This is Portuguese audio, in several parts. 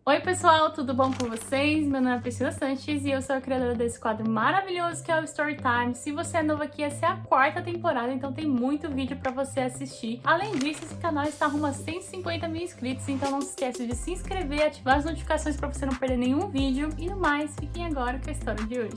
Oi pessoal, tudo bom com vocês? Meu nome é Priscila Sanches e eu sou a criadora desse quadro maravilhoso que é o Storytime. Se você é novo aqui, essa é a 4ª temporada, então tem muito vídeo pra você assistir. Além disso, esse canal está rumo a 150 mil inscritos, então não se esqueça de se inscrever, ativar as notificações pra você não perder nenhum vídeo. E no mais, fiquem agora com a história de hoje.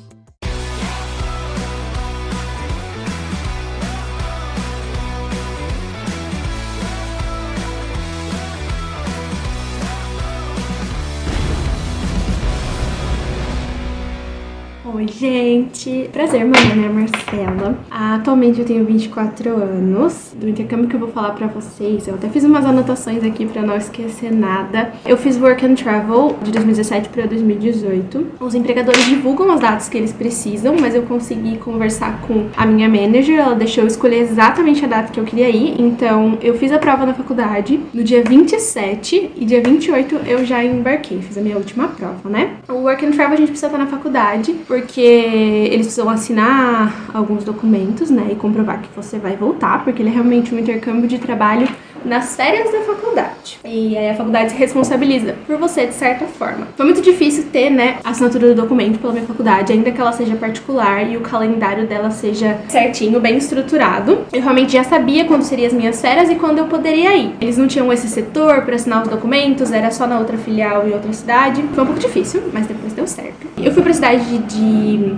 Oi, gente! Prazer, meu nome é Marcela. Atualmente eu tenho 24 anos. Do intercâmbio que eu vou falar pra vocês, eu até fiz umas anotações aqui pra não esquecer nada. Eu fiz Work and Travel de 2017 pra 2018. Os empregadores divulgam as datas que eles precisam, mas eu consegui conversar com a minha manager. Ela deixou eu escolher exatamente a data que eu queria ir. Então, eu fiz a prova na faculdade no dia 27 e dia 28 eu já embarquei. Fiz a minha última prova, né? O Work and Travel a gente precisa estar na faculdade, porque eles precisam assinar alguns documentos, né, e comprovar que você vai voltar, porque ele é realmente um intercâmbio de trabalho nas férias da faculdade. E aí a faculdade se responsabiliza por você de certa forma. Foi muito difícil ter, né, a assinatura do documento pela minha faculdade, ainda que ela seja particular e o calendário dela seja certinho, bem estruturado. Eu realmente já sabia quando seriam as minhas férias e quando eu poderia ir. Eles não tinham esse setor para assinar os documentos, era só na outra filial e outra cidade. Foi um pouco difícil, mas depois deu certo. Eu fui pra cidade de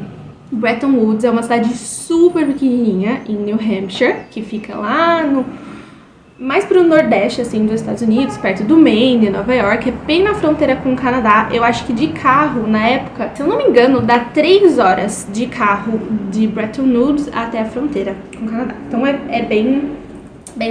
Bretton Woods, é uma cidade super pequenininha em New Hampshire, que fica lá mais pro nordeste, assim, dos Estados Unidos, perto do Maine, Nova York, é bem na fronteira com o Canadá. Eu acho que de carro, na época, se eu não me engano, dá 3 horas de carro de Bretton Woods até a fronteira com o Canadá. Então é bem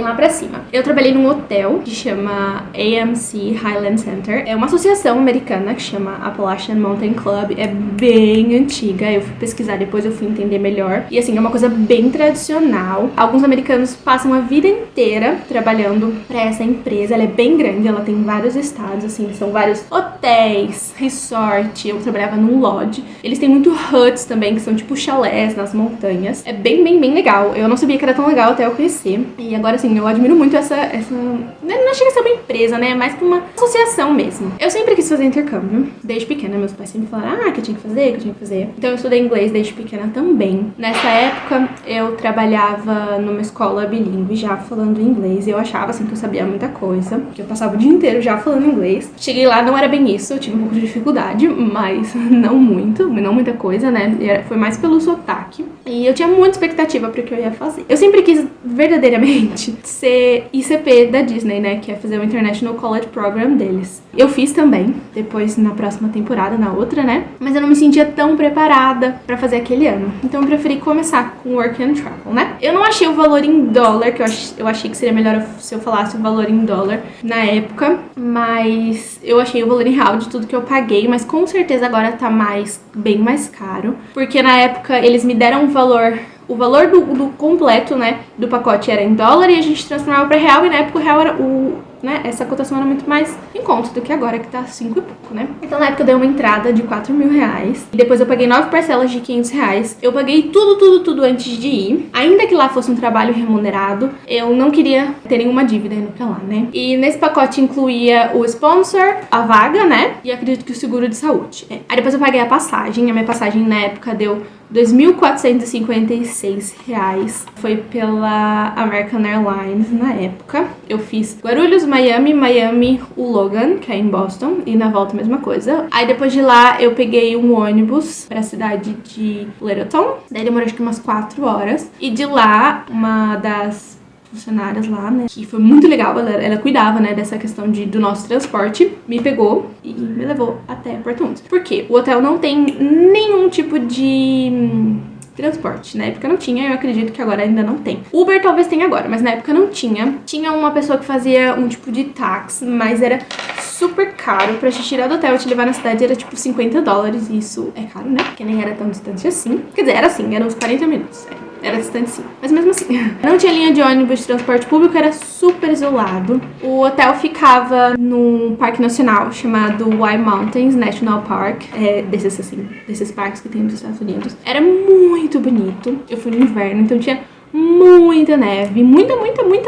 lá pra cima. Eu trabalhei num hotel que chama AMC Highland Center. É uma associação americana que chama Appalachian Mountain Club. É bem antiga. Eu fui pesquisar depois, eu fui entender melhor. E assim, é uma coisa bem tradicional. Alguns americanos passam a vida inteira trabalhando pra essa empresa. Ela é bem grande, ela tem vários estados, assim, são vários hotéis, resort. Eu trabalhava num lodge. Eles têm muito huts também, que são tipo chalés nas montanhas. É bem legal. Eu não sabia que era tão legal até eu conhecer. E agora, assim, eu admiro muito essa... Não chega a ser uma empresa, né? É mais que uma associação mesmo. Eu sempre quis fazer intercâmbio. Desde pequena, meus pais sempre falaram que eu tinha que fazer. Então eu estudei inglês desde pequena também. Nessa época, eu trabalhava numa escola bilíngue, já falando inglês. Eu achava, assim, que eu sabia muita coisa. Que eu passava o dia inteiro já falando inglês. Cheguei lá, não era bem isso. Eu tive um pouco de dificuldade, mas não muita coisa, né? Foi mais pelo sotaque. E eu tinha muita expectativa para o que eu ia fazer. Eu sempre quis, verdadeiramente, ser ICP da Disney, né, que é fazer o International College Program deles. Eu fiz também, depois na próxima temporada, na outra, né, mas eu não me sentia tão preparada pra fazer aquele ano. Então eu preferi começar com Work and Travel, né. Eu não achei o valor em dólar, que eu achei que seria melhor se eu falasse o valor em dólar na época, mas eu achei o valor em real de tudo que eu paguei, mas com certeza agora tá bem mais caro, porque na época eles me deram o valor do completo, né, do pacote era em dólar e a gente transformava para real, e na época o real era essa cotação era muito mais em conta do que agora, que tá 5 e pouco, né? Então na época eu dei uma entrada de 4 mil reais. E depois eu paguei 9 parcelas de 500 reais. Eu paguei tudo antes de ir. Ainda que lá fosse um trabalho remunerado, eu não queria ter nenhuma dívida indo pra lá, né? E nesse pacote incluía o sponsor, a vaga, né? E acredito que o seguro de saúde. Aí depois eu paguei a passagem. A minha passagem na época deu R$2.456. Foi pela American Airlines na época. Eu fiz Guarulhos, Miami, o Logan, que é em Boston, e na volta a mesma coisa. Aí depois de lá eu peguei um ônibus pra cidade de Littleton. Daí demorou acho que umas 4 horas. E de lá, uma das funcionárias lá, né, que foi muito legal, ela cuidava, né, dessa questão do nosso transporte, me pegou e me levou até Bretton Woods. Por quê? O hotel não tem nenhum tipo de transporte. Na época não tinha, eu acredito que agora ainda não tem. Uber talvez tenha agora, mas na época não tinha. Tinha uma pessoa que fazia um tipo de táxi, mas era super caro. Pra te tirar do hotel e te levar na cidade era tipo $50. E isso é caro, né? Porque nem era tão distante assim. Quer dizer, era assim, eram uns 40 minutos. Era distante sim, mas mesmo assim. Não tinha linha de ônibus de transporte público, era super isolado. O hotel ficava num parque nacional chamado Y Mountains National Park. Desses parques que tem nos Estados Unidos. Era muito bonito. Eu fui no inverno, então tinha muita neve, muita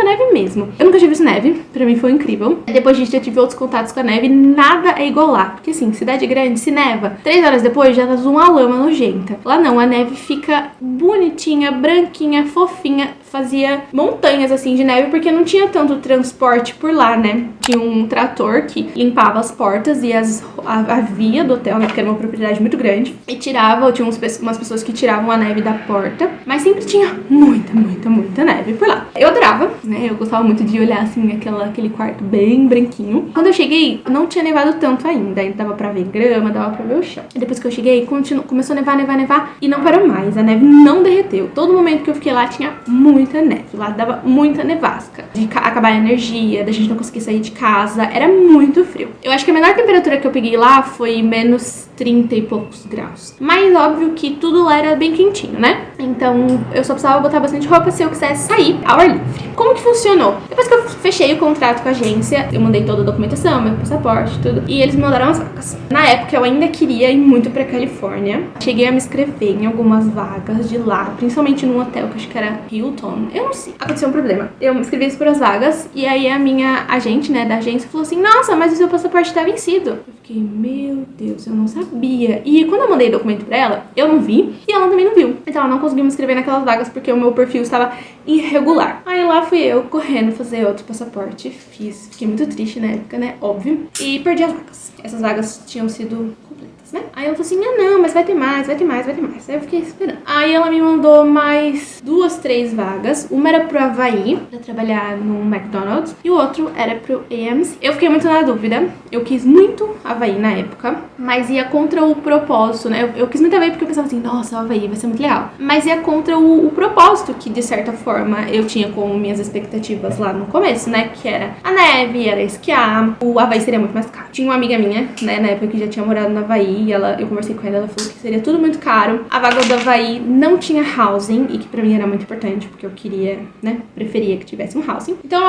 neve mesmo. Eu nunca tinha visto neve, pra mim foi incrível. Depois disso eu tive outros contatos com a neve, nada é igual lá. Porque assim, cidade grande, se neva, 3 horas depois já tá uma lama nojenta. Lá não, a neve fica bonitinha, branquinha, fofinha. Fazia montanhas assim de neve porque não tinha tanto transporte por lá, né? Tinha um trator que limpava as portas e a via do hotel, né? Porque era uma propriedade muito grande. E tirava, tinha umas pessoas que tiravam a neve da porta. Mas sempre tinha muita neve por lá. Eu adorava, né? Eu gostava muito de olhar assim aquele quarto bem branquinho. Quando eu cheguei, não tinha nevado tanto ainda. Ainda dava pra ver grama, dava pra ver o chão. E depois que eu cheguei, começou a nevar e não parou mais. A neve não derreteu. Todo momento que eu fiquei lá tinha muita neve. Lá dava muita nevasca. De acabar a energia, da gente não conseguir sair de casa. Era muito frio. Eu acho que a menor temperatura que eu peguei lá foi menos 30 e poucos graus. Mas óbvio que tudo lá era bem quentinho, né? Então eu só precisava botar bastante roupa se eu quisesse sair ao ar livre. Como que funcionou? Depois que eu fechei o contrato com a agência, eu mandei toda a documentação, meu passaporte, tudo. E eles me mandaram as vagas. Na época eu ainda queria ir muito pra Califórnia. Cheguei a me inscrever em algumas vagas de lá, principalmente num hotel que eu acho que era Hilton. Eu não sei. Aconteceu um problema. Eu me inscrevi por as vagas e aí a minha agente, né, da agência falou assim: nossa, mas o seu passaporte tá vencido. Eu fiquei, meu Deus, eu não sabia. E quando eu mandei documento pra ela, eu não vi e ela também não viu. Então ela não conseguiu me inscrever naquelas vagas porque o meu perfil estava irregular. Aí lá fui eu correndo fazer outro passaporte. Fiz. Fiquei muito triste na época, né? Óbvio. E perdi as vagas. Essas vagas tinham sido completas, né? Aí eu falei assim, não, mas vai ter mais. Aí eu fiquei esperando. Aí ela me mandou mais 2, 3 vagas. Uma era pro Havaí, pra trabalhar no McDonald's. E o outro era pro AMC. Eu fiquei muito na dúvida. Eu quis muito Havaí na época, mas ia contra o propósito, né? Eu quis muito Havaí porque eu pensava assim, nossa, o Havaí vai ser muito legal. Mas ia contra o propósito que, de certa forma, eu tinha como minhas expectativas lá no começo, né? Que era a neve, era esquiar. O Havaí seria muito mais caro. Tinha uma amiga minha, né, na época que já tinha morado no Havaí, e eu conversei com ela falou que seria tudo muito caro. A vaga do Havaí não tinha housing, e que pra mim era muito importante, porque eu queria, né, preferia que tivesse um housing. Então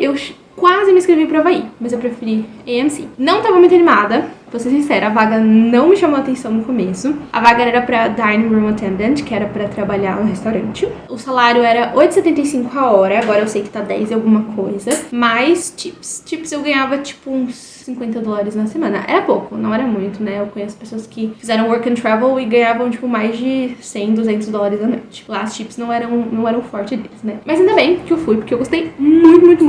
eu quase me inscrevi pro Havaí, mas eu preferi AMC. Não tava muito animada, vou ser sincera, a vaga não me chamou a atenção no começo. A vaga era pra Dining Room Attendant, que era pra trabalhar no restaurante. O salário era R$8,75 a hora, agora eu sei que tá 10 e alguma coisa, mais tips. Tips eu ganhava tipo uns $50 na semana. Era pouco, não era muito, né? Eu conheço pessoas que fizeram work and travel e ganhavam tipo mais de $100, $200 a noite. Lá as tips não eram forte deles, né? Mas ainda bem que eu fui, porque eu gostei muito.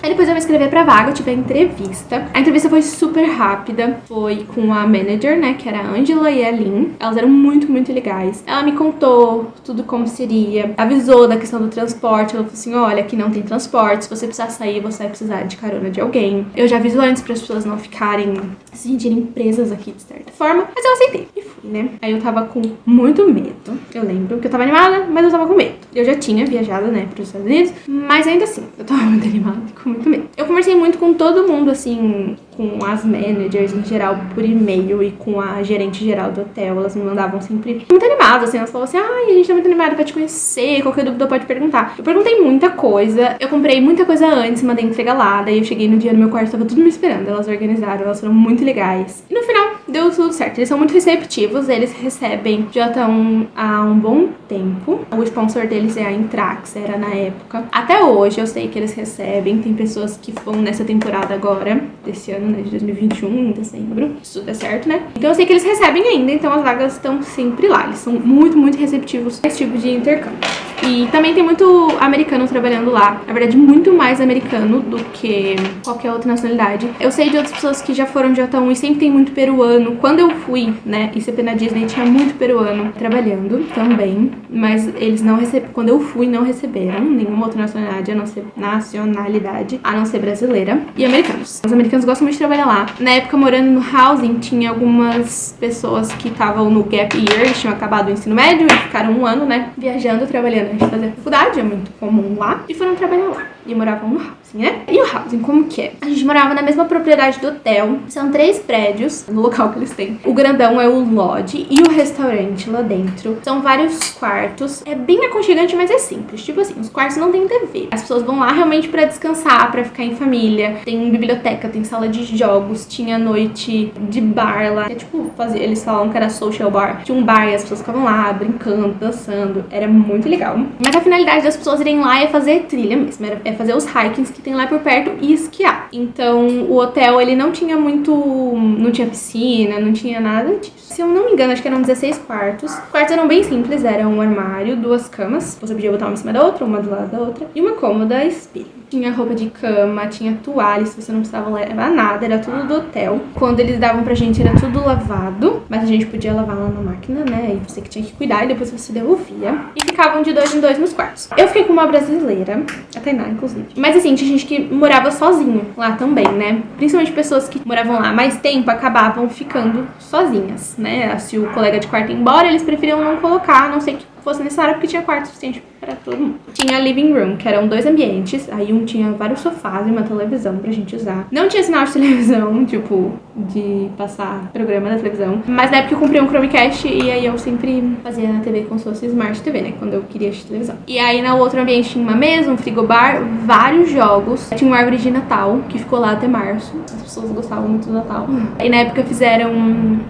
Aí depois eu me inscrevi pra vaga, eu tive a entrevista. A entrevista foi super rápida. Foi com a manager, né, que era a Angela e a Lynn. Elas eram muito legais. Ela me contou tudo como seria, avisou da questão do transporte. Ela falou assim, olha, aqui não tem transporte, se você precisar sair, você vai precisar de carona de alguém. Eu já aviso antes para as pessoas não ficarem se sentirem presas aqui de certa forma, mas eu aceitei e fui, né. Aí eu tava com muito medo. Eu lembro que eu tava animada, mas eu tava com medo. Eu já tinha viajado, né, para os Estados Unidos, mas ainda assim, eu tava muito animada e com muito medo. Eu conversei muito com todo mundo, assim, com as managers em geral por e-mail e com a gerente geral do hotel. Elas me mandavam sempre muito animadas, assim. Elas falavam assim, ai, a gente tá muito animada pra te conhecer, qualquer dúvida pode perguntar. Eu perguntei muita coisa, eu comprei muita coisa antes, mandei entrega lá, daí eu cheguei no dia no meu quarto, tava tudo me esperando. Elas organizaram, elas foram muito legais. E no final, deu tudo certo. Eles são muito receptivos, eles recebem já estão há um bom tempo. O sponsor deles é a Intrax, era na época. Até hoje eu sei que eles recebem, tem pessoas que vão nessa temporada agora, desse ano, né, de 2021, em dezembro, se tudo der certo, né? Então eu sei que eles recebem ainda, então as vagas estão sempre lá. Eles são muito receptivos a esse tipo de intercâmbio. E também tem muito americano trabalhando lá. Na verdade, muito mais americano do que qualquer outra nacionalidade. Eu sei de outras pessoas que já foram de J1 e sempre tem muito peruano. Quando eu fui, né, ICP na Disney, tinha muito peruano trabalhando também. Mas eles não receberam. Quando eu fui, não receberam nenhuma outra nacionalidade, a não ser brasileira. E americanos. Os americanos gostam muito de trabalhar lá. Na época, morando no housing, tinha algumas pessoas que estavam no gap year, eles tinham acabado o ensino médio e ficaram um ano, né, viajando, trabalhando antes de fazer faculdade, é muito comum lá, e foram trabalhar lá. e moravam no housing, né? E o housing, como que é? A gente morava na mesma propriedade do hotel. São 3 prédios no local que eles têm. O grandão é o lodge e o restaurante lá dentro. São vários quartos. É bem aconchegante, mas é simples. Tipo assim, os quartos não tem TV. As pessoas vão lá realmente pra descansar, pra ficar em família. Tem biblioteca, tem sala de jogos, tinha noite de bar lá. É tipo, eles falam que era social bar. Tinha um bar e as pessoas ficavam lá brincando, dançando. Era muito legal. Mas a finalidade das pessoas irem lá é fazer trilha mesmo. É fazer os hikings que tem lá por perto e esquiar. Então, o hotel, ele não tinha muito... Não tinha piscina, não tinha nada disso. Se eu não me engano, acho que eram 16 quartos. Os quartos eram bem simples. Era um armário, 2 camas. Você podia botar uma em cima da outra, uma do lado da outra. E uma cômoda, espelho. Tinha roupa de cama, tinha toalha, se você não precisava levar nada, era tudo do hotel. Quando eles davam pra gente era tudo lavado, mas a gente podia lavar lá na máquina, né? E você que tinha que cuidar e depois você devolvia. E ficavam de 2 em 2 nos quartos. Eu fiquei com uma brasileira, a Tainá, inclusive. Mas assim, tinha gente que morava sozinha lá também, né? Principalmente pessoas que moravam lá há mais tempo acabavam ficando sozinhas, né? Se o colega de quarto ia embora, eles preferiam não colocar, a não ser que fosse necessário, porque tinha quarto suficiente para todo mundo. Tinha living room, que eram 2 ambientes. Aí um tinha vários sofás e uma televisão pra gente usar. Não tinha sinal de televisão, tipo, de passar programa na televisão. Mas na época eu comprei um Chromecast e aí eu sempre fazia na TV como se fosse Smart TV, né? Quando eu queria assistir televisão. E aí no outro ambiente tinha uma mesa, um frigobar, vários jogos. Tinha uma árvore de Natal, que ficou lá até março. As pessoas gostavam muito do Natal. Aí na época fizeram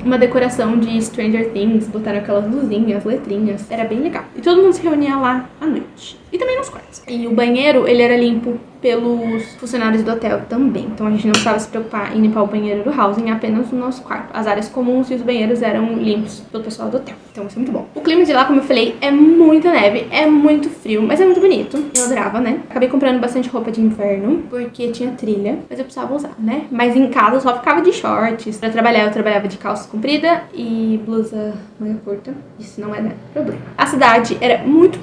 uma decoração de Stranger Things, botaram aquelas luzinhas, letrinhas. Era bem legal. E todo mundo se reunia lá à noite. E também nos quartos. E o banheiro, ele era limpo pelos funcionários do hotel também. Então a gente não precisava se preocupar em limpar o banheiro do housing, apenas no nosso quarto. As áreas comuns e os banheiros eram limpos pelo pessoal do hotel. Então isso é muito bom. O clima de lá, como eu falei, é muita neve, é muito frio, mas é muito bonito. Eu adorava, né? Acabei comprando bastante roupa de inverno, porque tinha trilha, mas eu precisava usar, né? Mas em casa eu só ficava de shorts. Pra trabalhar, eu trabalhava de calça comprida e blusa manga curta. Isso não era problema. A cidade era muito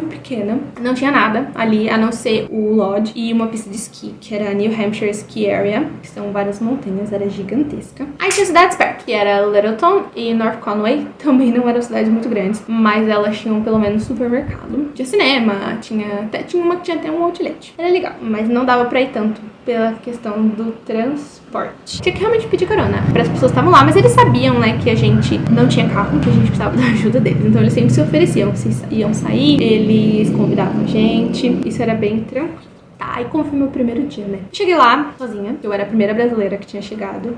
pequena. Não tinha nada ali, a não ser o lodge e uma pista de esqui, que era a New Hampshire Ski Area, que são várias montanhas, era gigantesca. Aí tinha cidades perto, que era Littleton e North Conway, também não eram cidades muito grandes, mas elas tinham pelo menos supermercado. Tinha cinema, tinha uma que tinha até um outlet. Era legal, mas não dava pra ir tanto pela questão do transporte. Tinha que realmente pedir carona para as pessoas que estavam lá, mas eles sabiam, né, que a gente não tinha carro, que a gente precisava da ajuda deles. Então eles sempre se ofereciam, se iam sair, eles convidavam a gente. Isso era bem tranquilo. Aí como foi meu primeiro dia, né? Cheguei lá sozinha, eu era a primeira brasileira que tinha chegado.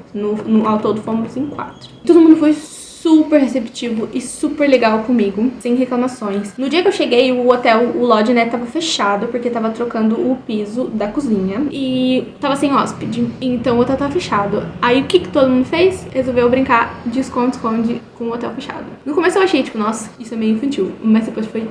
Ao todo fomos em 4. Todo mundo foi super receptivo e super legal comigo, sem reclamações. No dia que eu cheguei, o hotel, o lodge, né, tava fechado, porque tava trocando o piso da cozinha e tava sem hóspede, então o hotel tava fechado. Aí o que todo mundo fez? Resolveu brincar de esconde-esconde com o hotel fechado. No começo eu achei, tipo, nossa, isso é meio infantil, mas depois foi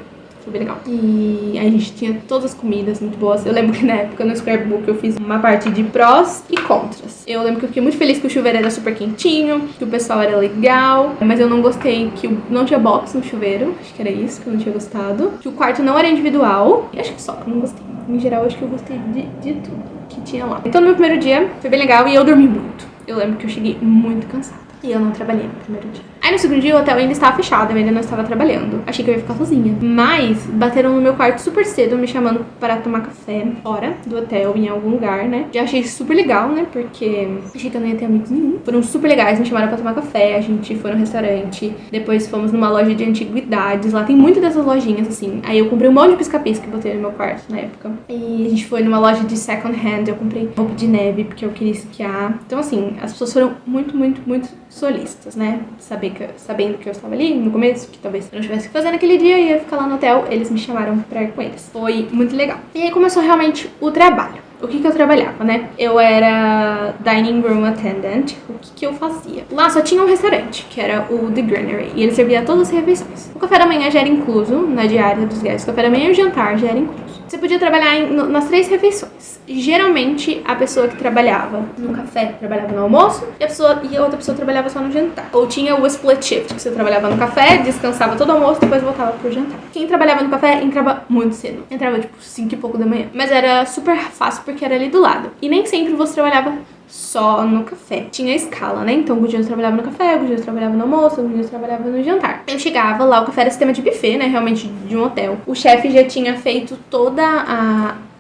bem legal. E aí a gente tinha todas as comidas muito boas. Eu lembro que na época no scrapbook eu fiz uma parte de prós e contras. Eu lembro que eu fiquei muito feliz que o chuveiro era super quentinho, que o pessoal era legal, mas eu não gostei que não tinha box no chuveiro. Acho que era isso que eu não tinha gostado. Que o quarto não era individual. E acho que só que eu não gostei. Em geral, acho que eu gostei de tudo que tinha lá. Então no meu primeiro dia foi bem legal e eu dormi muito. Eu lembro que eu cheguei muito cansada. E eu não trabalhei no primeiro dia. Aí no segundo dia o hotel ainda estava fechado, eu ainda não estava trabalhando. Achei que eu ia ficar sozinha. Mas bateram no meu quarto super cedo, me chamando para tomar café fora do hotel, em algum lugar, né? Já achei super legal, né? Porque achei que eu não ia ter amigos nenhum. Foram super legais, me chamaram para tomar café, a gente foi no restaurante. Depois fomos numa loja de antiguidades. Lá tem muitas dessas lojinhas, assim. Aí eu comprei um monte de pisca-pisca que botei no meu quarto na época. E a gente foi numa loja de second hand, eu comprei roupa de neve porque eu queria esquiar. Então assim, as pessoas foram muito solistas, né? Sabendo que eu estava ali no começo, que talvez eu não tivesse o que fazer naquele dia e ia ficar lá no hotel, eles me chamaram pra ir com eles. Foi muito legal. E aí começou realmente o trabalho. O que eu trabalhava, né? Eu era dining room attendant. O que eu fazia? Lá só tinha um restaurante, que era o The Granary, e ele servia todas as refeições. O café da manhã já era incluso na diária dos guests. O café da manhã e o jantar já era incluso. Você podia trabalhar nas 3 refeições. Geralmente, a pessoa que trabalhava no café trabalhava no almoço e a outra pessoa trabalhava só no jantar. Ou tinha o split shift, que você trabalhava no café, descansava todo o almoço, depois voltava pro jantar. Quem trabalhava no café entrava muito cedo. Entrava, tipo, 5 e pouco da manhã. Mas era super fácil, porque era ali do lado. E nem sempre você trabalhava só no café. Tinha escala, né? Então, alguns dias eu trabalhava no café, alguns dias eu trabalhava no almoço, alguns dias eu trabalhava no jantar. Eu chegava lá, o café era sistema de buffet, né? Realmente de um hotel. O chefe já tinha feito toda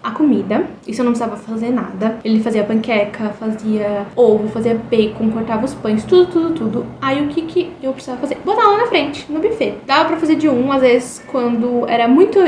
a comida. Isso eu não precisava fazer nada. Ele fazia panqueca, fazia ovo, fazia bacon, cortava os pães, tudo. Aí o que eu precisava fazer? Botar lá na frente, no buffet. Dava pra fazer de um, às vezes, quando era muito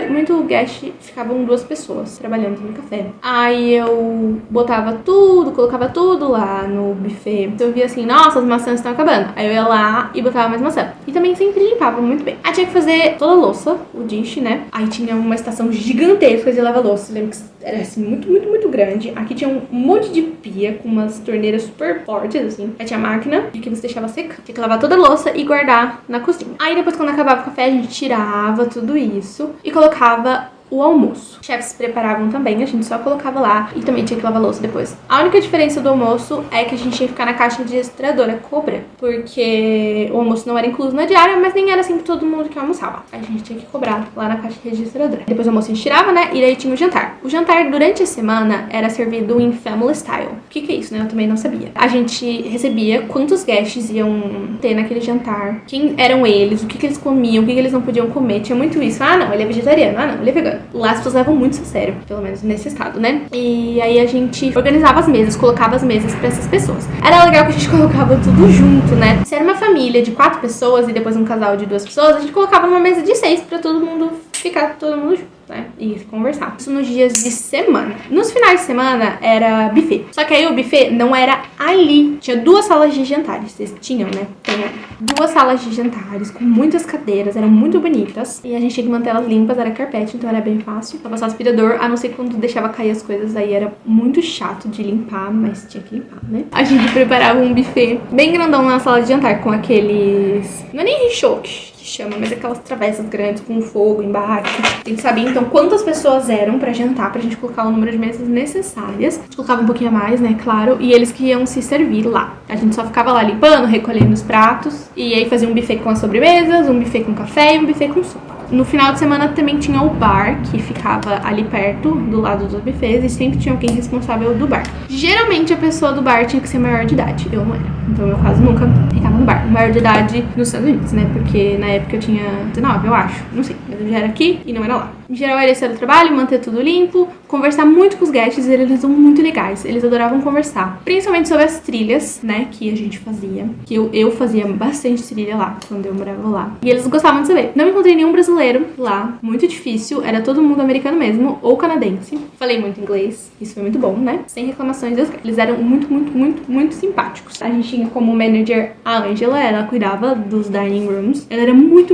guest, ficavam 2 pessoas trabalhando no café. Aí eu botava tudo, colocava tudo lá no buffet. Então eu via assim, nossa, as maçãs estão acabando. Aí eu ia lá e botava mais maçã. E também sempre limpava muito bem. Aí tinha que fazer toda a louça, o dish, né? Aí tinha uma estação gigantesca de lava-louça. Eu lembro que era assim, muito grande. Aqui tinha um monte de pia com umas torneiras super fortes, assim. Aí tinha a máquina que você deixava secar. Tinha que lavar toda a louça e guardar na cozinha. Aí depois, quando acabava o café, a gente tirava tudo isso e colocava o almoço. Os chefs preparavam também, a gente só colocava lá e também tinha que lavar a louça depois. A única diferença do almoço é que a gente tinha que ficar na caixa registradora cobra, porque o almoço não era incluso na diária, mas nem era sempre todo mundo que almoçava. A gente tinha que cobrar lá na caixa registradora. Depois o almoço a gente tirava, né? E daí tinha o jantar. O jantar durante a semana era servido em family style. O que é isso, né? Eu também não sabia. A gente recebia quantos guests iam ter naquele jantar, quem eram eles, o que eles comiam, o que eles não podiam comer. Tinha muito isso. Ah, não, ele é vegetariano. Ah, não, ele é vegano. Lá as pessoas levam muito isso a sério, pelo menos nesse estado, né? E aí a gente organizava as mesas, colocava as mesas pra essas pessoas. Era legal que a gente colocava tudo junto, né? Se era uma família de 4 pessoas e depois um casal de 2 pessoas, a gente colocava uma mesa de 6 pra todo mundo ficar todo mundo junto, né? E conversar. Isso nos dias de semana. Nos finais de semana era buffet. Só que aí o buffet não era ali. Tinha 2 salas de jantares. Vocês tinham, né? Tinha 2 salas de jantares com muitas cadeiras. Eram muito bonitas. E a gente tinha que manter elas limpas. Era carpete, então era bem fácil. Só passar aspirador, a não ser quando deixava cair as coisas. Aí era muito chato de limpar, mas tinha que limpar, né? A gente preparava um buffet bem grandão na sala de jantar com aqueles... Não é nem richoque que chama, mas aquelas travessas grandes com fogo embaixo. Tem que saber, então, quantas pessoas eram pra jantar, pra gente colocar o número de mesas necessárias. A gente colocava um pouquinho a mais, né, claro, e eles que iam se servir lá. A gente só ficava lá limpando, recolhendo os pratos, e aí fazia um buffet com as sobremesas, um buffet com café e um buffet com sopa. No final de semana também tinha o bar, que ficava ali perto, do lado dos buffets, e sempre tinha alguém responsável do bar. Geralmente a pessoa do bar tinha que ser maior de idade, eu não era. Então, eu quase nunca ficava no bar. Maior de idade nos Estados Unidos, né? Porque na época eu tinha 19, eu acho. Não sei, mas eu já era aqui e não era lá. Em geral, era esse era o trabalho, manter tudo limpo, conversar muito com os guests, eles são muito legais. Eles adoravam conversar. Principalmente sobre as trilhas, né, que a gente fazia. Que eu fazia bastante trilha lá, quando eu morava lá. E eles gostavam de saber. Não encontrei nenhum brasileiro lá, muito difícil. Era todo mundo americano mesmo, ou canadense. Falei muito inglês, isso foi muito bom, né? Sem reclamações. Eles eram muito simpáticos. A gente tinha como manager a Angela, ela cuidava dos dining rooms. Ela era muito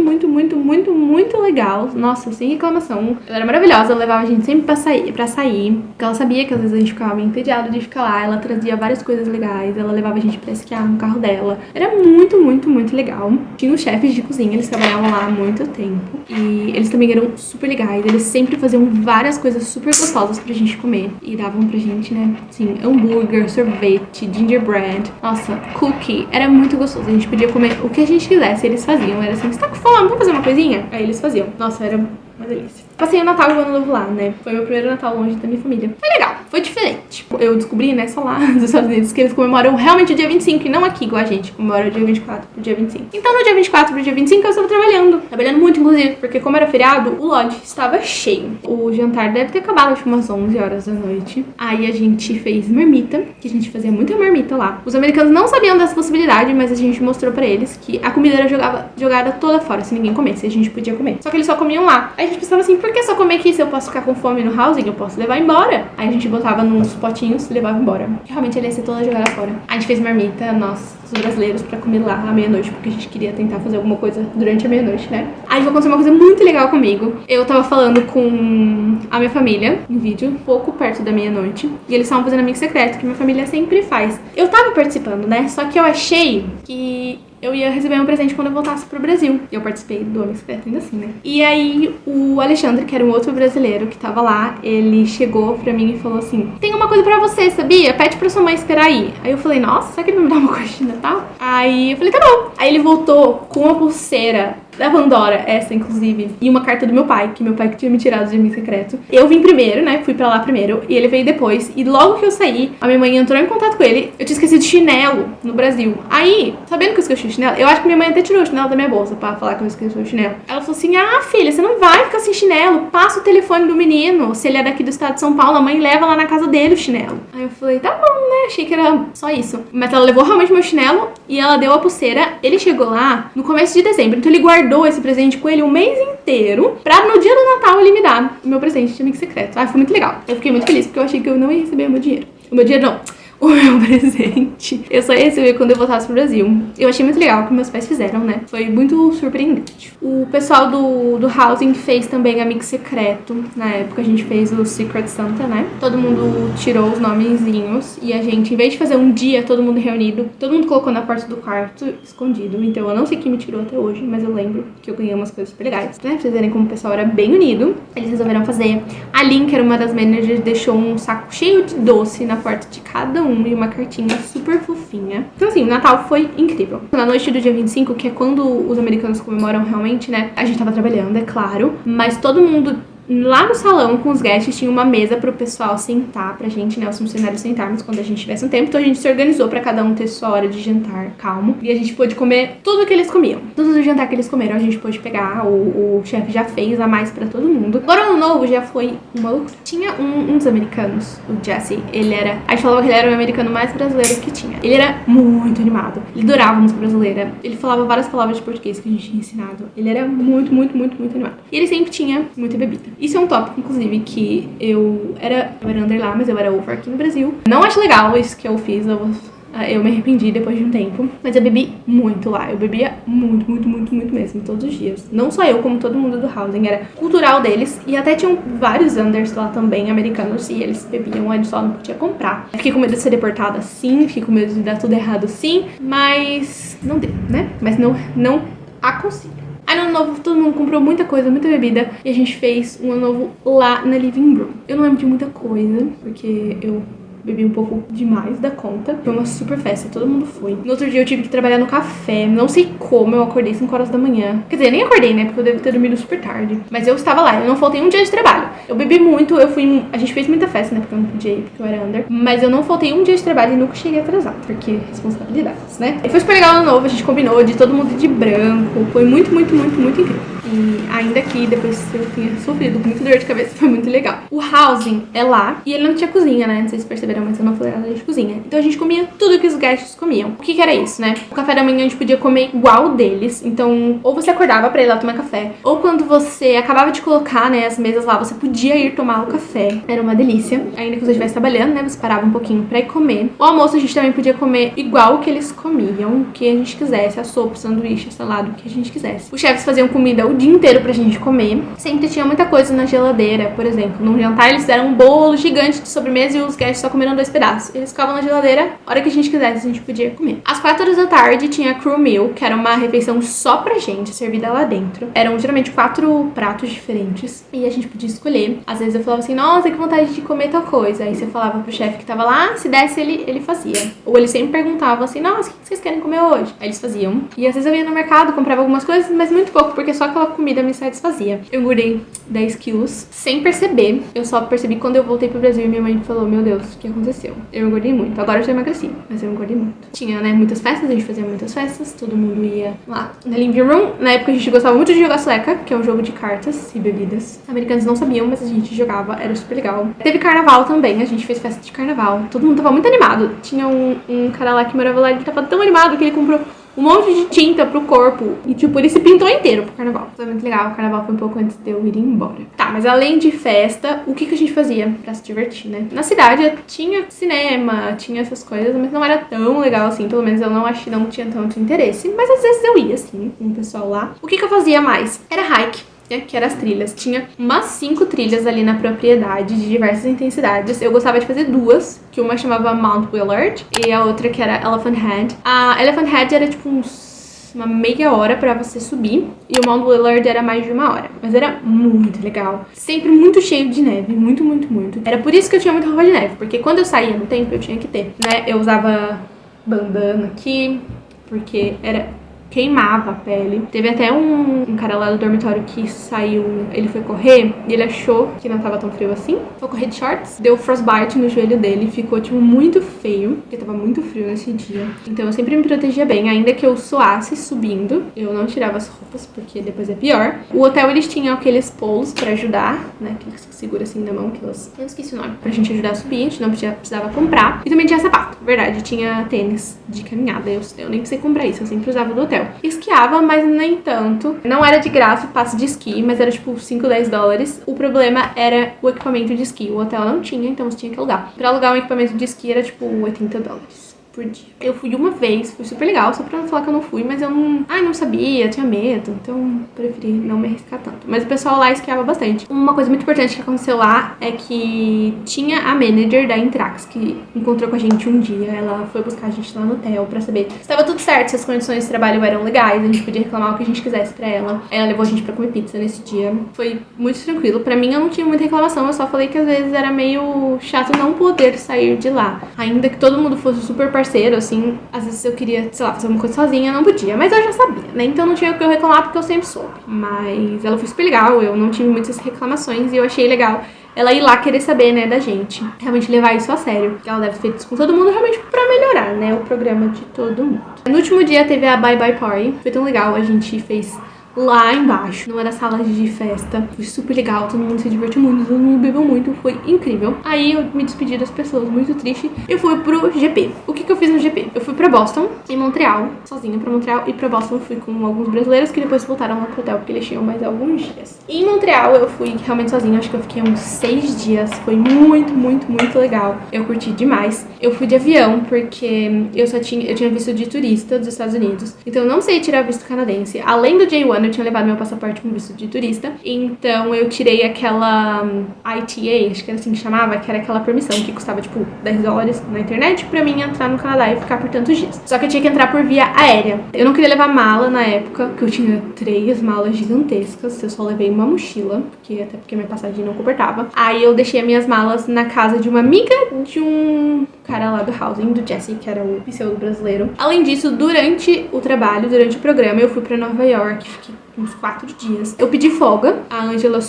legal. Nossa, sem reclamação. Ela era maravilhosa, ela levava a gente sempre pra sair, porque ela sabia que às vezes a gente ficava meio entediado de ficar lá. Ela trazia várias coisas legais, ela levava a gente pra esquiar no carro dela. Era muito legal. Tinha os chefes de cozinha, eles trabalhavam lá há muito tempo. E eles também eram super legais, eles sempre faziam várias coisas super gostosas pra gente comer. E davam pra gente, né, assim, hambúrguer, sorvete, gingerbread, nossa, cookie. Era muito gostoso, a gente podia comer o que a gente quisesse, eles faziam. Era assim, você tá com fome, vamos fazer uma coisinha? Aí eles faziam. Nossa, era uma delícia. Passei o Natal e o Ano Novo lá, né? Foi meu primeiro Natal longe da minha família. Foi legal, foi diferente. Eu descobri, né, só lá nos Estados Unidos, que eles comemoram realmente o dia 25 e não aqui, igual a gente comemora o dia 24 pro dia 25. Então no dia 24 pro dia 25 eu estava trabalhando muito, inclusive, porque como era feriado, o lodge estava cheio. O jantar deve ter acabado, acho que umas 11 horas da noite. Aí a gente fez marmita, que a gente fazia muita marmita lá. Os americanos não sabiam dessa possibilidade, mas a gente mostrou pra eles que a comida era jogada toda fora, se ninguém comesse, a gente podia comer. Só que eles só comiam lá. Aí a gente pensava assim, por que só comer aqui se eu posso ficar com fome no housing? Eu posso levar embora. Aí a gente botava nos potinhos e levava embora. Realmente ele ia ser toda jogada fora. A gente fez marmita, nós, os brasileiros, pra comer lá à meia-noite, porque a gente queria tentar fazer alguma coisa durante a meia-noite, né? Aí aconteceu uma coisa muito legal comigo. Eu tava falando com a minha família, em vídeo, pouco perto da meia-noite, e eles estavam fazendo amigo secreto, que minha família sempre faz. Eu tava participando, né? Só que eu achei que eu ia receber um presente quando eu voltasse pro Brasil. E eu participei do Amigo Secreto ainda assim, né? E aí, o Alexandre, que era um outro brasileiro que tava lá, ele chegou pra mim e falou assim, tem uma coisa pra você, sabia? Pede pra sua mãe esperar aí. Aí eu falei, nossa, será que ele vai me dar uma coisa de Natal? Aí eu falei, tá bom. Aí ele voltou com uma pulseira da Pandora, essa inclusive, e uma carta do meu pai, que tinha me tirado de amigo secreto. Eu vim primeiro, né? Fui pra lá primeiro, e ele veio depois. E logo que eu saí, a minha mãe entrou em contato com ele. Eu tinha esquecido chinelo no Brasil. Aí, sabendo que eu esqueci o chinelo, eu acho que minha mãe até tirou o chinelo da minha bolsa pra falar que eu esqueci o chinelo. Ela falou assim: ah, filha, você não vai ficar sem chinelo. Passa o telefone do menino. Se ele é daqui do estado de São Paulo, a mãe leva lá na casa dele o chinelo. Aí eu falei, tá bom, né? Achei que era só isso. Mas ela levou realmente meu chinelo e ela deu a pulseira. Ele chegou lá no começo de dezembro. Então ele guardou esse presente com ele um mês inteiro pra no dia do Natal ele me dar o meu presente de amigo secreto. Ah, foi muito legal. Eu fiquei muito feliz porque eu achei que eu não ia receber o meu dinheiro. O meu dinheiro não. O meu presente. Eu só ia receber quando eu voltasse pro Brasil. Eu achei muito legal o que meus pais fizeram, né? Foi muito surpreendente. O pessoal do Housing fez também amigo secreto. Na época a gente fez o Secret Santa, né? Todo mundo tirou os nomezinhos e a gente, em vez de fazer um dia todo mundo reunido, todo mundo colocou na porta do quarto escondido. Então eu não sei quem me tirou até hoje, mas eu lembro que eu ganhei umas coisas super legais, né? Pra vocês verem como o pessoal era bem unido. Eles resolveram fazer. A Lynn, que era uma das managers, deixou um saco cheio de doce na porta de cada um e uma cartinha super fofinha. Então assim, o Natal foi incrível. Na noite do dia 25, que é quando os americanos comemoram realmente, né? A gente tava trabalhando, é claro, mas todo mundo lá no salão com os guests tinha uma mesa pro pessoal sentar, pra gente, né, os funcionários sentarmos quando a gente tivesse um tempo. Então a gente se organizou pra cada um ter sua hora de jantar calmo. E a gente pôde comer tudo que eles comiam. Tudo do jantar que eles comeram a gente pôde pegar. O chefe já fez a mais pra todo mundo. Agora o ano novo já foi uma loucura. Tinha um dos americanos, o Jesse. Ele era... A gente falava que ele era o americano mais brasileiro que tinha. Ele era muito animado. Ele adorava música brasileira. Ele falava várias palavras de português que a gente tinha ensinado. Ele era muito, muito, muito, muito animado. E ele sempre tinha muita bebida. Isso é um tópico, inclusive, que eu era under lá, mas eu era over aqui no Brasil. Não acho legal isso que eu fiz, eu me arrependi depois de um tempo. Mas eu bebi muito lá. Eu bebia muito, muito, muito, muito mesmo, todos os dias. Não só eu, como todo mundo do housing. Era cultural deles. E até tinham vários unders lá também, americanos, e eles bebiam, a gente só não podia comprar. Fiquei com medo de ser deportada, sim. Fiquei com medo de dar tudo errado, sim. Mas não deu, né? Mas não aconselho. Aí no ano novo todo mundo comprou muita coisa, muita bebida. E a gente fez um ano novo lá na living room. Eu não lembro de muita coisa, porque eu bebi um pouco demais da conta. Foi uma super festa, todo mundo foi. No outro dia eu tive que trabalhar no café. Não sei como, eu acordei 5 horas da manhã. Quer dizer, nem acordei, né? Porque eu devo ter dormido super tarde. Mas eu estava lá, eu não faltei um dia de trabalho. Eu bebi muito, a gente fez muita festa, né? Porque eu não podia ir, porque eu era under. Mas eu não faltei um dia de trabalho e nunca cheguei atrasado. Porque responsabilidades, né? E foi super legal no ano novo, a gente combinou de todo mundo de branco. Foi muito, muito, muito, muito incrível. E ainda que depois eu tinha sofrido com muita dor de cabeça, foi muito legal. O housing é lá e ele não tinha cozinha, né? Não sei se perceberam, mas eu não falei nada de cozinha. Então a gente comia tudo que os guests comiam. O que era isso, né? O café da manhã a gente podia comer igual deles. Então, ou você acordava pra ir lá tomar café, ou quando você acabava de colocar, né, as mesas lá, você podia ir tomar o café. Era uma delícia. Ainda que você estivesse trabalhando, né? Você parava um pouquinho pra ir comer. O almoço a gente também podia comer igual o que eles comiam, o que a gente quisesse. A sopa, o sanduíche, a salada, o que a gente quisesse. Os chefs faziam comida o dia inteiro pra gente comer. Sempre tinha muita coisa na geladeira. Por exemplo, num jantar eles fizeram um bolo gigante de sobremesa e os guests só comeram 2 pedaços. Eles ficavam na geladeira, a hora que a gente quisesse, a gente podia comer. Às 4 horas da tarde tinha a crew meal, que era uma refeição só pra gente, servida lá dentro. Eram geralmente 4 pratos diferentes e a gente podia escolher. Às vezes eu falava assim, nossa, que vontade de comer tal coisa. Aí você falava pro chefe que tava lá, se desse ele fazia. Ou ele sempre perguntava assim, nossa, o que vocês querem comer hoje? Aí eles faziam. E às vezes eu ia no mercado, comprava algumas coisas, mas muito pouco, porque só aquela comida me satisfazia. Eu engordei 10 quilos sem perceber. Eu só percebi quando eu voltei pro Brasil e minha mãe falou, meu Deus, o que aconteceu? Eu engordei muito. Agora eu já emagreci, mas eu engordei muito. Tinha, né, muitas festas, a gente fazia muitas festas, todo mundo ia lá na living room. Na época a gente gostava muito de jogar sueca, que é um jogo de cartas e bebidas. Americanos não sabiam, mas a gente jogava, era super legal. Teve carnaval também, a gente fez festa de carnaval. Todo mundo tava muito animado. Tinha um cara lá que morava lá, ele tava tão animado que ele comprou um monte de tinta pro corpo. E, tipo, ele se pintou inteiro pro carnaval. Foi muito legal. O carnaval foi um pouco antes de eu ir embora. Tá, mas além de festa, o que a gente fazia pra se divertir, né? Na cidade tinha cinema, tinha essas coisas, mas não era tão legal assim. Pelo menos eu não acho que não tinha tanto interesse. Mas às vezes eu ia, assim, com o pessoal lá. O que eu fazia mais? Era hike. Que era as trilhas. Tinha umas 5 trilhas ali na propriedade de diversas intensidades. Eu gostava de fazer 2, que uma chamava Mount Willard e a outra que era Elephant Head. A Elephant Head era tipo uma meia hora pra você subir e o Mount Willard era mais de 1 hora. Mas era muito legal. Sempre muito cheio de neve. Muito, muito, muito. Era por isso que eu tinha muita roupa de neve, porque quando eu saía no tempo eu tinha que ter, né? Eu usava bandana aqui, porque era queimava a pele. Teve até um cara lá do dormitório que saiu, ele foi correr e ele achou que não tava tão frio assim. Foi correr de shorts, deu frostbite no joelho dele, ficou tipo muito feio, porque tava muito frio nesse dia. Então eu sempre me protegia bem, ainda que eu suasse subindo, eu não tirava as roupas, porque depois é pior. O hotel, eles tinham aqueles polos pra ajudar, né, que segura assim na mão, que elas... Eu esqueci o nome. Pra gente ajudar a subir, a gente não precisava comprar. E também tinha sapato, verdade, tinha tênis de caminhada. Eu nem precisei comprar isso, eu sempre usava do hotel. Esquiava, mas nem tanto. Não era de graça o passe de esqui, mas era tipo 5, 10 dólares. O problema era o equipamento de esqui. O hotel não tinha, então você tinha que alugar. Pra alugar um equipamento de esqui era tipo 80 dólares por dia. Eu fui uma vez, foi super legal, só pra não falar que eu não fui, mas eu não sabia, tinha medo, então preferi não me arriscar tanto. Mas o pessoal lá esquiava bastante. Uma coisa muito importante que aconteceu lá é que tinha a manager da Intrax que encontrou com a gente um dia. Ela foi buscar a gente lá no hotel pra saber se estava tudo certo, se as condições de trabalho eram legais, a gente podia reclamar o que a gente quisesse pra ela. Ela levou a gente pra comer pizza nesse dia. Foi muito tranquilo. Pra mim, eu não tinha muita reclamação, eu só falei que às vezes era meio chato não poder sair de lá. Ainda que todo mundo fosse super parceiro, assim, às vezes eu queria, sei lá, fazer uma coisa sozinha, não podia, mas eu já sabia, né? Então não tinha o que eu reclamar porque eu sempre soube. Mas ela foi super legal, eu não tive muitas reclamações e eu achei legal ela ir lá querer saber, né, da gente. Realmente levar isso a sério. Ela deve ter feito isso com todo mundo, realmente pra melhorar, né, o programa de todo mundo. No último dia teve a Bye Bye Party. Foi tão legal, a gente fez lá embaixo, numa das salas de festa. Foi super legal, todo mundo se divertiu muito, todo mundo bebeu muito, foi incrível. Aí eu me despedi das pessoas, muito triste. Eu fui pro GP. O que eu fiz no GP? Eu fui pra Boston e Montreal, sozinha pra Montreal, e pra Boston eu fui com alguns brasileiros que depois voltaram lá pro hotel, porque eles tinham mais alguns dias. E em Montreal eu fui realmente sozinha, acho que eu fiquei uns 6 dias, foi muito, muito, muito legal. Eu curti demais. Eu fui de avião, porque eu tinha visto de turista dos Estados Unidos, então eu não sei tirar visto canadense. Além do J1, eu tinha levado meu passaporte com visto de turista, então eu tirei aquela ITA, acho que era assim que chamava, que era aquela permissão que custava tipo 10 dólares na internet pra mim entrar no Canadá e ficar por tantos dias. Só que eu tinha que entrar por via aérea. Eu não queria levar mala na época, porque eu tinha 3 malas gigantescas, eu só levei uma mochila, até porque minha passagem não comportava. Aí eu deixei as minhas malas na casa de uma amiga de um cara lá do housing, do Jesse, que era o pseudo brasileiro. Além disso, durante o trabalho, durante o programa, eu fui pra Nova York, fiquei uns 4 dias. Eu pedi folga, a Angela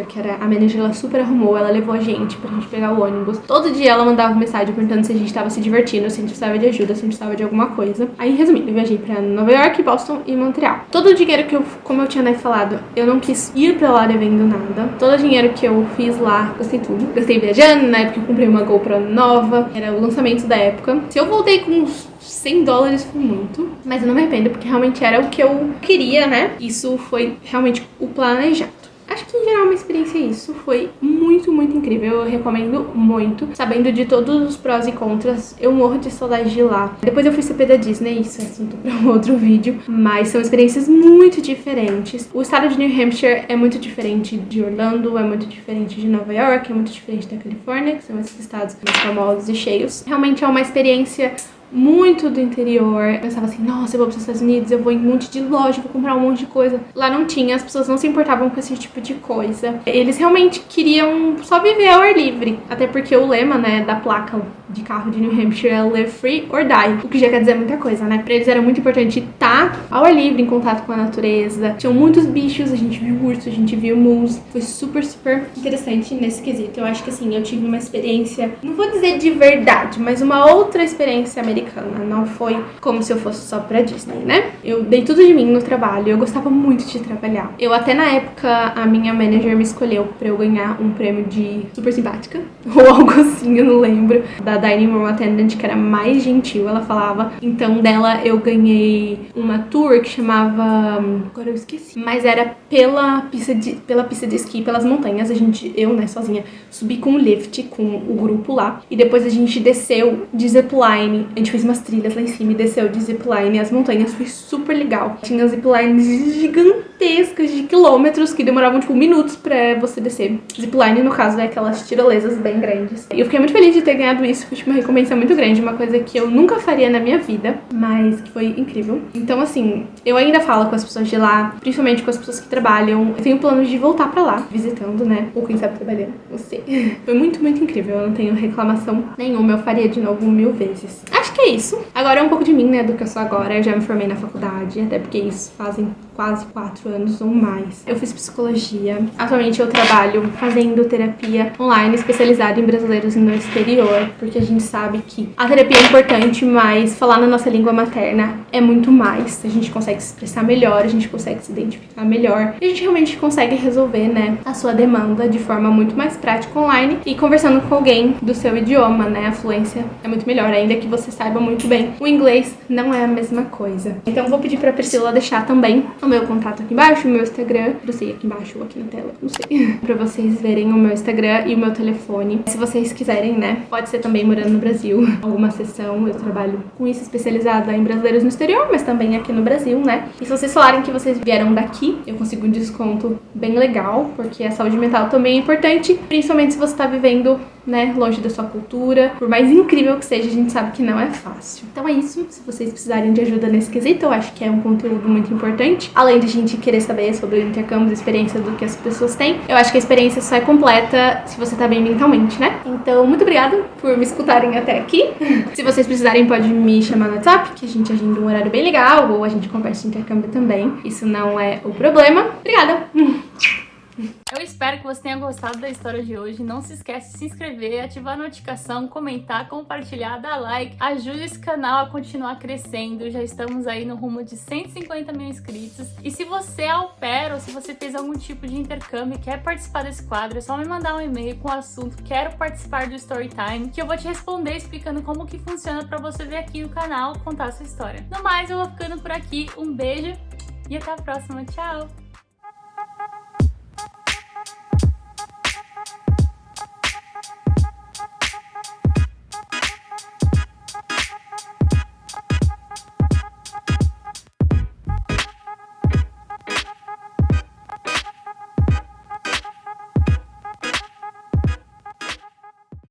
que era a manager, ela super arrumou, ela levou a gente pra gente pegar o ônibus. Todo dia ela mandava mensagem perguntando se a gente tava se divertindo, se a gente precisava de ajuda, se a gente precisava de alguma coisa. Aí, resumindo, eu viajei pra Nova York, Boston e Montreal. Todo o dinheiro que como eu tinha falado, eu não quis ir pra lá devendo nada. Todo o dinheiro que eu fiz lá, gastei tudo. Gastei viajando, na época eu comprei uma GoPro nova, era o lançamento da época. Se eu voltei com uns 100 dólares foi muito, mas eu não me arrependo porque realmente era o que eu queria, né? Isso foi realmente o planejado. Acho que em geral uma experiência isso foi muito, muito incrível. Eu recomendo muito, sabendo de todos os prós e contras. Eu morro de saudade de ir lá. Depois eu fui CP da Disney, isso é assunto para um outro vídeo, mas são experiências muito diferentes. O estado de New Hampshire é muito diferente de Orlando, é muito diferente de Nova York, é muito diferente da Califórnia, que são esses estados mais famosos e cheios. Realmente é uma experiência muito do interior. Eu pensava assim, nossa, eu vou para os Estados Unidos, eu vou em um monte de loja, vou comprar um monte de coisa. Lá não tinha, as pessoas não se importavam com esse tipo de coisa. Eles realmente queriam só viver ao ar livre. Até porque o lema, né, da placa de carro de New Hampshire é Live Free or Die, o que já quer dizer muita coisa, né? Pra eles era muito importante estar ao ar livre, em contato com a natureza. Tinham muitos bichos, a gente viu urso, a gente viu moose. Foi super, super interessante nesse quesito. Eu acho que assim, eu tive uma experiência, não vou dizer de verdade, mas uma outra experiência americana. Não foi como se eu fosse só pra Disney, né? Eu dei tudo de mim no trabalho, eu gostava muito de trabalhar. Eu até na época, a minha manager me escolheu pra eu ganhar um prêmio de super simpática, ou algo assim, eu não lembro, da Dining Room Attendant, que era mais gentil, ela falava. Então dela eu ganhei uma tour que chamava, agora eu esqueci, mas era pela pista de esqui, pelas montanhas. Eu, né, sozinha, subi com o lift, com o grupo lá, e depois a gente desceu de zipline. A gente fez umas trilhas lá em cima e desceu de zipline as montanhas, foi super legal. Tinha ziplines gigantescas gigantescas de quilômetros que demoravam, tipo, minutos pra você descer. Zipline, no caso, é aquelas tirolesas bem grandes. E eu fiquei muito feliz de ter ganhado isso, foi tipo uma recompensa muito grande, uma coisa que eu nunca faria na minha vida, mas que foi incrível. Então, assim, eu ainda falo com as pessoas de lá, principalmente com as pessoas que trabalham. Eu tenho planos de voltar pra lá, visitando, né? Ou quem sabe trabalhando, não sei. Foi muito, muito incrível, eu não tenho reclamação nenhuma, eu faria de novo 1000 vezes. Acho que é isso. Agora é um pouco de mim, né, do que eu sou agora. Eu já me formei na faculdade, até porque isso fazem quase 4 anos ou mais. Eu fiz psicologia. Atualmente eu trabalho fazendo terapia online especializada em brasileiros no exterior, porque a gente sabe que a terapia é importante, mas falar na nossa língua materna é muito mais. A gente consegue se expressar melhor, a gente consegue se identificar melhor e a gente realmente consegue resolver, né, a sua demanda de forma muito mais prática online e conversando com alguém do seu idioma, né? A fluência é muito melhor, ainda que você saiba muito bem. O inglês não é a mesma coisa. Então vou pedir pra Priscila deixar também o meu contato aqui embaixo, o meu Instagram, não sei, aqui embaixo ou aqui na tela, não sei, pra vocês verem o meu Instagram e o meu telefone. Se vocês quiserem, né, pode ser também morando no Brasil, alguma sessão, eu trabalho com isso especializada em brasileiros no exterior, mas também aqui no Brasil, né. E se vocês falarem que vocês vieram daqui, eu consigo um desconto bem legal, porque a saúde mental também é importante, principalmente se você tá vivendo, né, longe da sua cultura. Por mais incrível que seja, a gente sabe que não é fácil. Então é isso, se vocês precisarem de ajuda nesse quesito, eu acho que é um conteúdo muito importante. Além de a gente querer saber sobre o intercâmbio, a experiência do que as pessoas têm, eu acho que a experiência só é completa se você tá bem mentalmente, né? Então, muito obrigada por me escutarem até aqui. Se vocês precisarem, pode me chamar no WhatsApp, que a gente agenda um horário bem legal, ou a gente conversa de intercâmbio também. Isso não é o problema. Obrigada! Eu espero que você tenha gostado da história de hoje. Não se esquece de se inscrever, ativar a notificação, comentar, compartilhar, dar like. Ajude esse canal a continuar crescendo. Já estamos aí no rumo de 150 mil inscritos. E se você é au pair ou se você fez algum tipo de intercâmbio e quer participar desse quadro, é só me mandar um e-mail com o assunto "Quero participar do Storytime", que eu vou te responder explicando como que funciona pra você vir aqui no canal contar a sua história. No mais, eu vou ficando por aqui. Um beijo e até a próxima. Tchau!